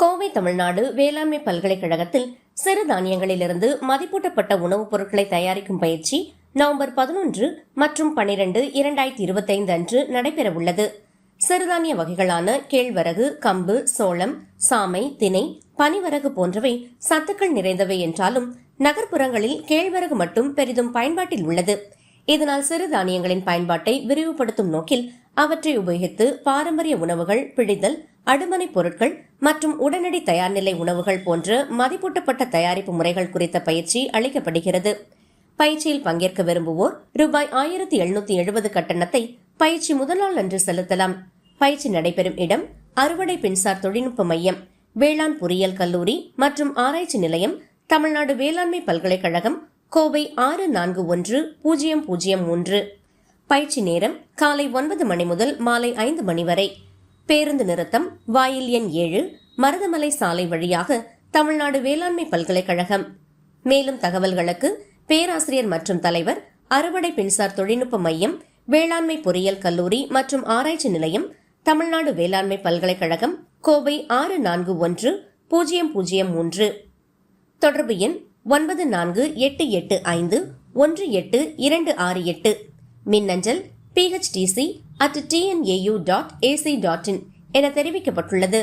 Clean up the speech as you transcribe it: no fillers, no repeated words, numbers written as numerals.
கோவை தமிழ்நாடு வேளாண்மை பல்கலைக்கழகத்தில் சிறுதானியங்களிலிருந்து மதிப்பூட்டப்பட்ட உணவுப் பொருட்களை தயாரிக்கும் பயிற்சி நவம்பர் 11 மற்றும் 12, 2025 அன்று நடைபெறவுள்ளது. சிறுதானிய வகைகளான கேழ்வரகு, கம்பு, சோளம், சாமை, திணை, பனிவரகு போன்றவை சத்துக்கள் நிறைந்தவை என்றாலும் நகர்ப்புறங்களில் கேழ்வரகு மட்டும் பெரிதும் பயன்பாட்டில் உள்ளது. இதனால் சிறுதானியங்களின் பயன்பாட்டை விரிவுபடுத்தும் நோக்கில் அவற்றை உபயோகித்து பாரம்பரிய உணவுகள், பிழிதல், அடுமனை பொருட்கள் மற்றும் உடனடி தயார்நிலை உணவுகள் போன்ற மதிப்பூட்டப்பட்ட தயாரிப்பு முறைகள் குறித்த பயிற்சி அளிக்கப்படுகிறது. பயிற்சியில் பங்கேற்க விரும்புவோர் ரூபாய் 1770 கட்டணத்தை பயிற்சி முதல் நாள் அன்று செலுத்தலாம். பயிற்சி நடைபெறும் இடம் அறுவடை பின்சார் தொழில்நுட்ப மையம், வேளாண் பொறியியல் கல்லூரி மற்றும் ஆராய்ச்சி நிலையம், தமிழ்நாடு வேளாண்மை பல்கலைக்கழகம், கோவை 641003. பயிற்சி நேரம் காலை 9 மணி முதல் மாலை 5 மணி வரை. பேருந்து நிறுத்தம் வாயில் எண் 7, மருதமலை சாலை வழியாக தமிழ்நாடு வேளாண்மை பல்கலைக்கழகம். மேலும் தகவல்களுக்கு பேராசிரியர் மற்றும் தலைவர், அறுவடை பின்சார் தொழில்நுட்ப மையம், வேளாண்மை பொறியியல் கல்லூரி மற்றும் ஆராய்ச்சி நிலையம், தமிழ்நாடு வேளாண்மை பல்கலைக்கழகம், கோவை 641003. தொடர்பு எண் 9488518268. மின்னஞ்சல் phtc@tnau.ac.in என தெரிவிக்கப்பட்டுள்ளது.